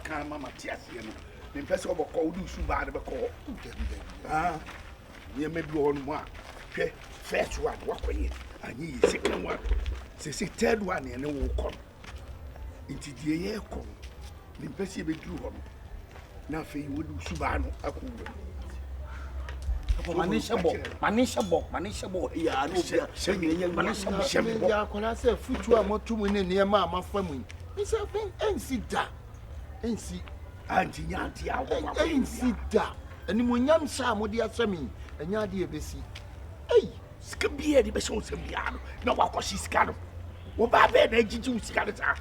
kan mama tiasie no me pese oboko udu su ba de beko ye me bi on mo a hwe first one wakoye anyi second one se third one ne wo kon inti die ye kon me pese be duru ho no na fe udu su ba no akuwe Manisha bo ya no bia manisha bo ya kona se futu a motumu ne ne ma amafamu nse ensi da ensi anti nyanti a wo ensi da animonyam sha mode asami enya de ebesi ei sika bia de be so se bia no na wakoshi sika no wo ba be na jiji sika no ta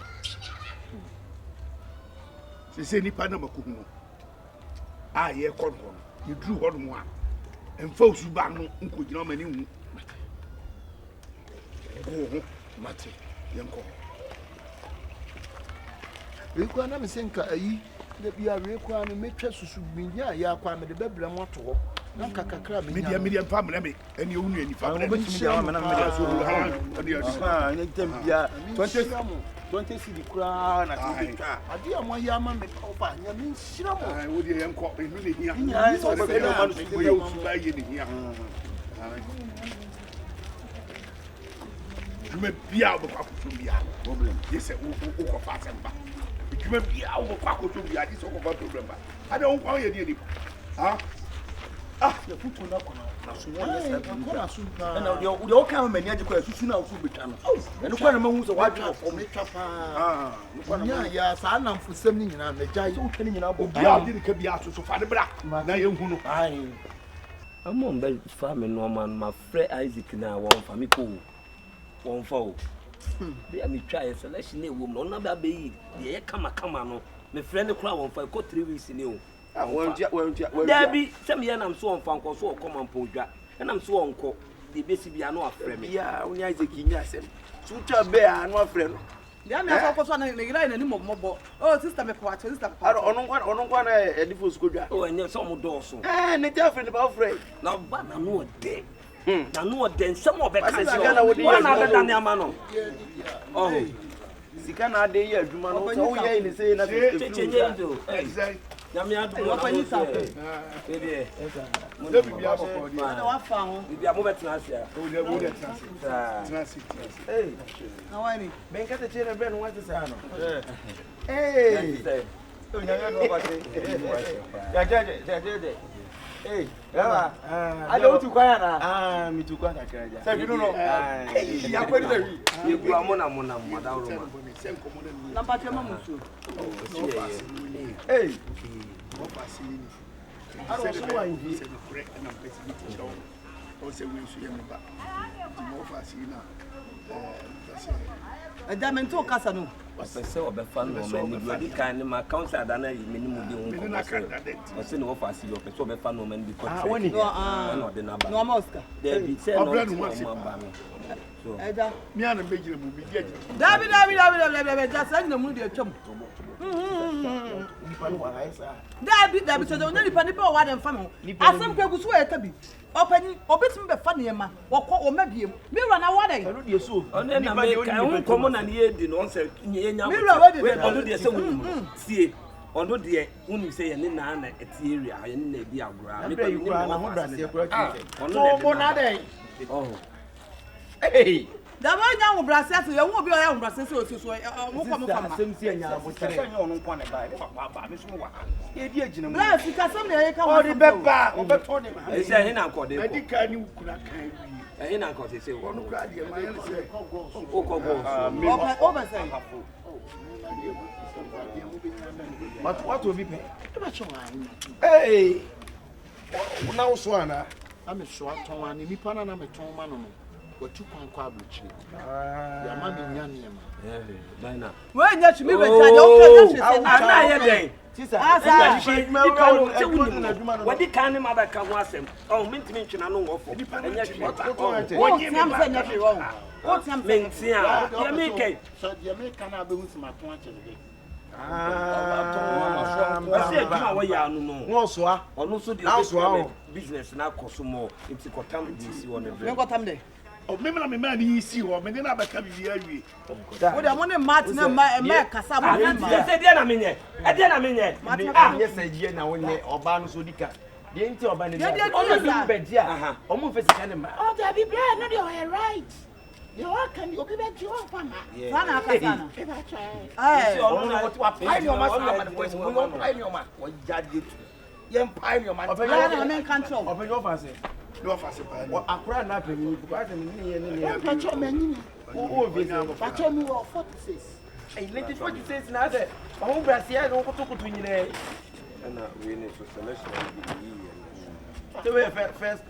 se nipa na makuhu a ye kon ho ni dru ho no a Foose ba no nkogina o mani hu go mate yenko rekwa na mesenka ayi da bia rekwa no metwa susu binya ya kwa me de bebra moto ho na kakakra binya media pam na me eni onu eni fa me betimi ya me na media so ha ni tempia 20 cedi kura na tibika ade amon ya ma me kofa nya me nsira mo ai wodi yenko enu ne hia nya so be no man so ye usu ba ye ne hia jume bia bo kwa kutu bia problem yese o ko fa semba jume bia o kwa kutu bia di so ko fa problem ba ade on kwa ye di ni ha ya futu na kono na so won yes na so pa na de o kan mani aje kwa susu na so betwa no eno kwa na mahu so wadwe fo me twa pa nya ya sa na mfusem ni nyina me jai so tani nyina bo bia di ka bia so fa de bra na ye hu no ai amon be fa me no man ma frɛ Isaac na won fa me ko won fa o bia me twa ye selection e wo no na ba be yi de ye kama no me frɛ ne kura won fa ko 3 weeks ni o Debbie, some year I'm so on Fanco, so common podra, and I'm so on co. The basic be no friend. Yeah, only Isaac in Yassem. Sucha bear, no friend. The other focus on the line and more. Oh, sister, my quarter, sister. I don't want a different school. Oh, and some doors. And it's different about Fred. Now, but I know dead. Now, no, then some of the kinds one other than your man. Oh, Sikana de year, you man, oh, yeah, and say nothing. Exactly. Nyamia do what you say. Baby. No be abo for di. Na found. Bibi amo betena asia. O de wo de transit. Hey. How are you? Ben ka te chere ben what is ano. Hey. O nyamia do ba te. Ya. Hey, Rama. I don't to kwaya na. Me to kwaya kraja. Say you know. Ya kwani da wi. Ye ku amona madam Roma. Number 2 mamusu. Hey. What passing? I don't know why he said correct and I'm basically to show. O se we su yam ba. Ti mo passing na. Diamond to kasa no. Opese obefa no mani bi kan ni ma council dana yi minimu de won ko. O se no ofasi yo opese obefa no mani bi ko. Woni. No de na ba. No ma Oscar. There be say no ma ba no. So. Me ana bejire mu bi dia. David just send no mu de atwam. David so no nipa wa dem fa me. Asem kwagu so e ka bi. Opani obetim be fa ne ma. Wokọ o mabiem. Me wura na wa dey. Anu de so. Ono na me kan won komo na ne di no se nyenya. Me wura wa dey. Ono de se won sie. Ono de woni se ye ne na na eti area ye ne na di agora. Me ni na ho bra se kura ti. Ono mo na dey. Oh. Hey. Da ma nya wo brase aso ye wo bi o ya wo brase se o so mo ko mo fama. Sem si anya mo tere. Anya ono kwa ne ba. Ba me so mo wa. Ye di agina mu. Bla sika sam na ye ka wo. O di beba, o be to ne ma. E se he na ko de. Na di ka ni ukuna kan wi. E he na ko se Ono kura de ma ye se. O ko go. O be say. What will be pay? Hey. Now so ana. I'm so aton ani nipa na me ton ma no no. Watu kwan kwa abrochi. Ya ma me nya ne ma. Dina. We nya chimi be tade o ka nya hwese na ye den. Sister, Wadi kan ma ba ka ho asem. Oh, mentimi ntwena no ngofo. Enya hwese. Wonyi me ba nya hwese wo. O tiam mentia. Ya me kai. So ya me kan abehu simaton a chede. Ase adwuma wo ya anu no. Wo so a. Ono so de business na koso mo. Enti kotam di si won bre. Me kotam de. o me na me man yi si ho me na ba ka bi awie wo de mo ne Martin ma kasa mo say dia na menye e dia na menye yes say na wonye oba no so dika de nti oba ne dia o no be dia o mo fesi ka ne ma Oh, that be bad. No, you're right. You are can you be back to your farm? Sana kasana. eh what pine your man we pine your man what judge you yen pine your man na men control open your face no fast pa what akra na pe mi because ne Pacho menyi. o vezi Pacho me 46. eh let it what you say na say o brasia no kutukutu nyine na we need to selection the way first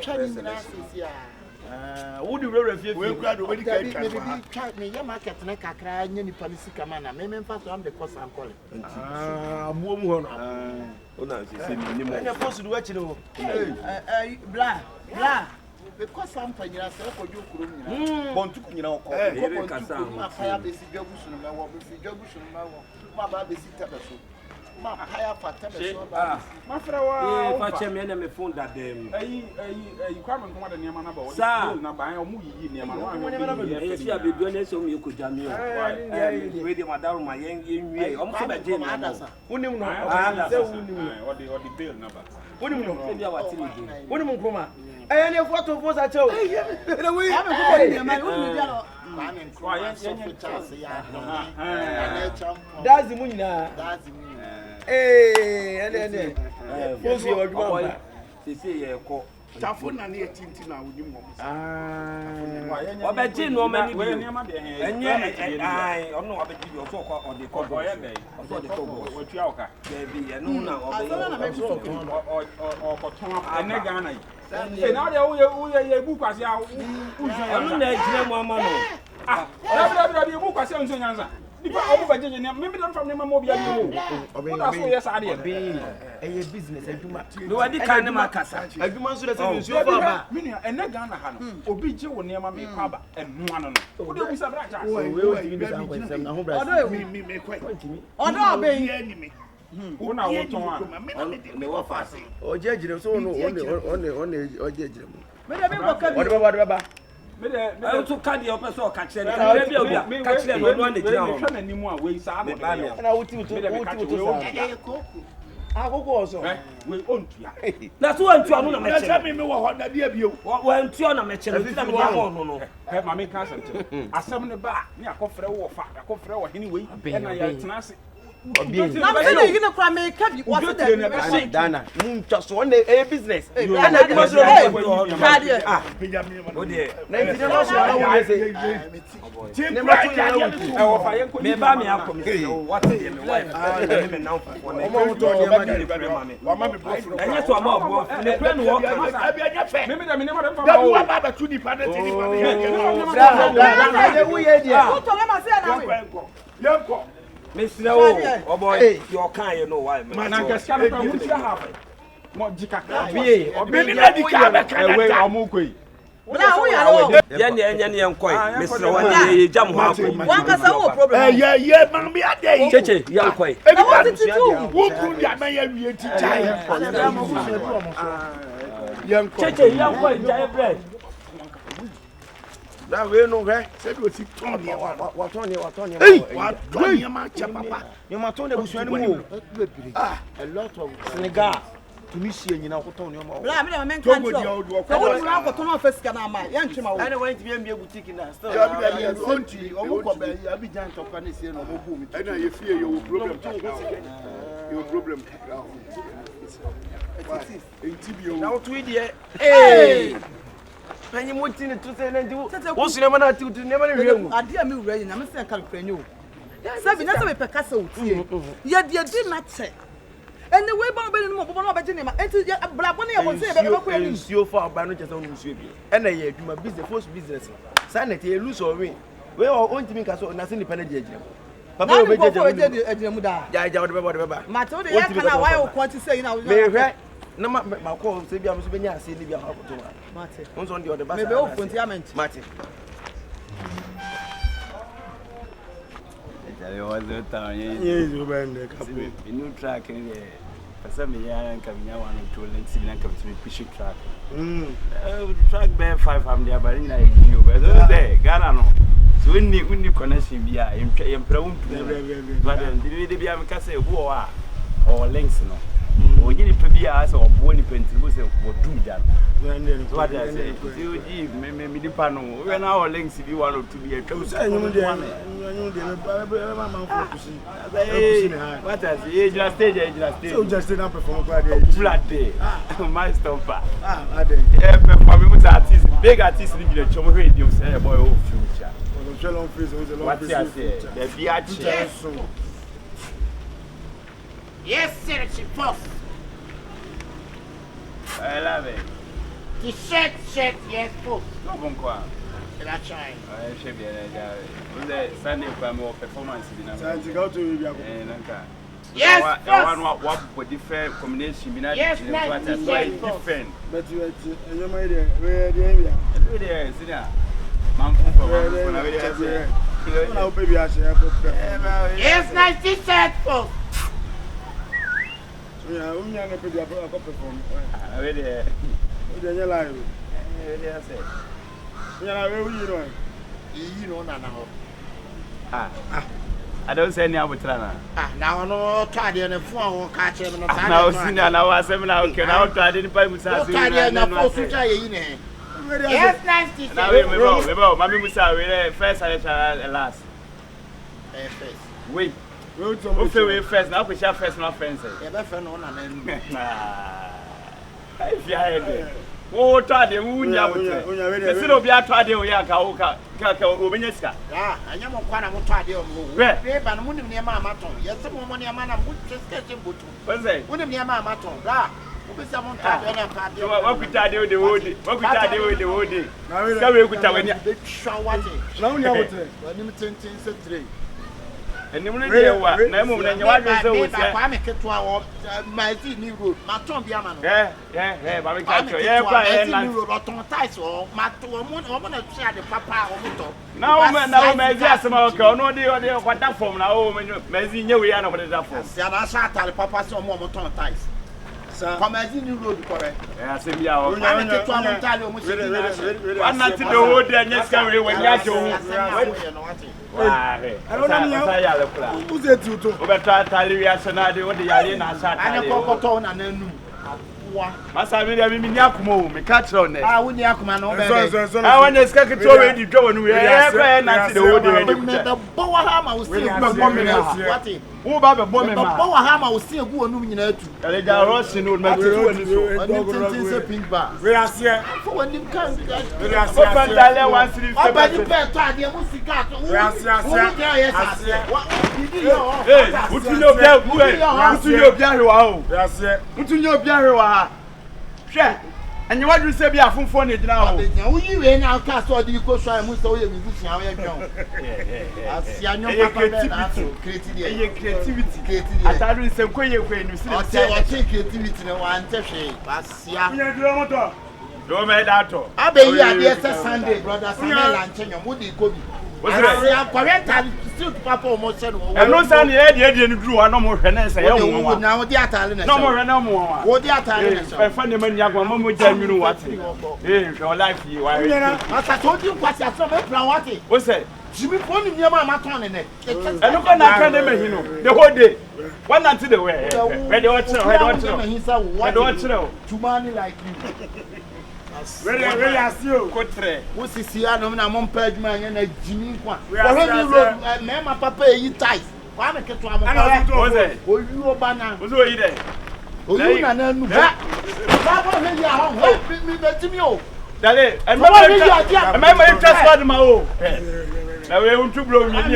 Chinese nurses here. Who do we refuse? we kura do we Maybe try me your market na kakra nya nipa ni sika mana. Me mfa so am the course I'm calling. Abuo mu hono. Ona say ni mo. Anya post do wachi no. bla Because I'm panyira se ko jo kuro nyina. Bontu kunyina okọ. Ere kasa ho. Ma fire be si dwagusu no mewo, be si dwagusu no mewo. Ma ba be si tabeso. Ma fire fa tabeso ba. Ma fra wa. Fa che me na me phone da dem. Ayi kwa me nko da niam na ba wo na ba o mu yiyi niam na wa E fi abedu na so me ko jami o. We de madaru ma yen nwie. O mo so ba je na. Unim no. se o di bail na ba Unim no. Se bia wa tiri je. Unim nkroma. Ne photo post a chew. na we am ko ni ma wo ni dia no Ma ne nkwa yen chance ya. That's the munyina. That's me. Ene. Foose yo aduma. Se se ye ko. tafo na ne tinti na woni mo Obeji no mani we niam de enye ai ono obeji bi oso ko ode ko o ye dey oso de ko go o tua oka baby ye no na asana na me obeji so o ko ton ene Ghana yi na de ye bu kwase a ono na ejire mu ama no da bu kwase nso nyanza nipa obu ba jeje niam me be from ne mama obi a ni o da so ye sa de Eye business aduma. no wadi kan ne makasa Aduma nso de se nsuo fa ba. Me nua ene Ghana ha no obi je wo niam me kwa ba enu ano no wo de bu sa bra cha We ti bi sa kwensem na ho bra. odo me kwai odo obe ye ni me wo na wo ton a ne wo fase Oje ejire so no one oje ejire mu. me de be ko ka bi Ode ba. me de I to card your person catch them be obi catch them no one dey jira me hwe na nimu a we sa ba ba me Na wuti wuti sa. Akoko oso. we ontua na so antu anu na na meche se me wo ho na dia bio wa antu na meche no na me dia ho no he ma me ka asem ne ba ni akofre wo fa akofre wo hini we na ya tena se na me say you no kwa me ka bi what the Dana, so on a business. and I give us peja me o de na nti no so I will say. tim e wo fa ye me ba me akọ me what dey me wife me now for na Omo to ni ma di wa ma me boyfriend enye to ama obo ne pre no work abi anya fe me de me ne ma de fa da ba wa o ba tu ni pa na ti ni pa na Brother, we here there. who to me say na we yanko me sire o boy your kan you know why me na nke ska no fa mu tia ha fa mo jikaka me ni na di ka ba ka we da omo koi na we ya lo ye ne enye ne enkoi me sire wa ye jam ho akọ wan ka sa wo problem ye ma me ade cheche ye enkoi e bi what it do wo ku ya na ya wie ti chai yanko cheche ye enkoi jai bread That we no he. se do ti ton ni wa What on you? wa ton ni ma cha papa You ma ton de busuan mu. A lot of Senegal. Tunisia nyina ko ton you ma. bla me de me Togo control dia o do so wo na ko to no face kana ma ye ntwe ma wo Ana went to be a boutique na still. ya bi da ye onti omo ko ba Abidjan to kwa ne se no mo bu mi. e na ye fie ye wo problem yo problem enti bi o Now to idie. Hey. Penyi mo tin to say na ndi wo sinema na ti sinema na hwe mu. ade a me wura yi na me se kan kranyo sabi na se me peka se otie ye de di na che ene we ba be ni mo bo na obeje ni ma enti bla bo na ye bo se be be ko ni Nsuo fa ba no chese nsuo bi. E na ye adwuma business force business. Sa na te lose or win. We o ontimi ka so na se ni pa na je agire. Papa o be je agire mu da ja o de be. ma te o de ya kana why o ko ti say na Me hwe na ma ko se bia mo so benya ase ni bia ha ko to. mate Onso ndi o de ba. me be o fonti ament Mate. Jare was the town. Yes, you bend the New track in Pesa me ya nka me one to links me nka me push track. Track be 500 but na you but those there Ghana no. So we need connection bia empra untu. But then the bia me ka say wo a or links no. Onye ni pebia say obo ni pentibu say odu ja. So what I say, you give me the panel. We now links if you want to be a true. Say you dey what I say, just stage. So just stay down perform kwa dey. Flat day. My stopper. I dey. Yeah, perform with artists, big artists ni be the chomo we dey say boy oh future. Long face, what I say, the biache. Yes, sir, she Foose. I love it. The shirt, yes, Foose. No bon quoi. C'est la chaîne. I should be there. The Sunday performance in the Santi go to you. Yes, what for different combination yes, different. But you my there. Where there, sit down. Man yes, nice t-shirt, Foose. Yeah, we are going to perform. I read it. We are live. We are where you know now. I don't say any about Trana. Now, no, tidy and a phone catch him. Now, now, I say now, can I try to buy with us? Yes, nice t-shirt. Now, remember, Mammy Musa, first and last. Wait. Who first? Now we shall first, not friends. If you are oh, Taddy, who you still be a Taddy or Yaka, Obeneska. Ah, I am on one of Taddy or where? But wouldn't near Mamma. Yes, some money a man would just get him. What's that? Wouldn't near Mamma. Someone what could I do the wood? What could I do with the wood? Now we could have any show what it. Now we have it. And you know what? No, then you want to say, I'm a kid to our my new road, my Tom Biaman. Yeah, but we can't ties or my woman to share the papa or motor. Now, my guess about no deal what that from now, Mazzy, we are over the phone. I shot at the papa some more motor ties. Come as in the road, correct? Yes, we are. I'm not to the wood and yes, carry when you I don't know. Who's it to? But I reaction, what the Yalina sat and a cocoton and then. Must I really mean Yakumo, me catch on it. I wouldn't Yakuman. I want to skate it already going. We are not the wood. The Boa Hammer was still bombing. Who about the bombing? Boa Hammer was still going to the Russian would make it pink bar. We are here for when you can't get once you Sure. And you want to say be a phone for it now? You ain't now cast or you go try and move away with creativity. I tell you, some quay when you see creativity. No one don't make that. I be here Sunday, brother. Samuel and Chenya, would you go? I'm correct. Still, Papa almost said, I'm not saying the idea and grew no more. Now, the Italian, no more. What the Italian? I find the man, young one, will tell you what your life you are. I told you what I saw. What's that? Jimmy Pony, your mamma turn in it. And look on that the whole day. One until the way. I don't know. Too many like you. Really, I see you. What's this here? I'm on page man and a Jimmy one. Mamma Papa, you tight. I'm a cat to a oh, you are banana. What's all you there? Oh, you know, that me. Dale, and my interest was my own. Now we want to blow me. We want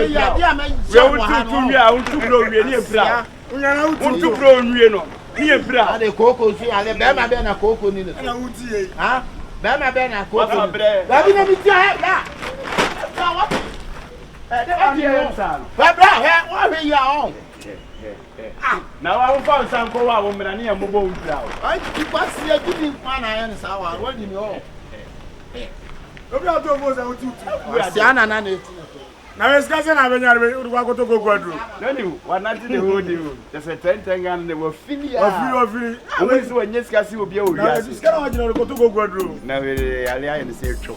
to blow me. We want to blow me. Near Bra, the cocoa, I Bama Bena Coco in it. Huh? Bama Bena Coco. Let me tell now I will find some poor woman and near mobile. I keep us here giving fun. I understand. What do you know? We are na we ska se na be nyare be urwa ko to go kwadru no ni wanati the whole day just a 10 gan they were fili ofili we so wenye ska se obi a o wi ase ska na wa jina ko to go kwadru na we ale aye ne se tro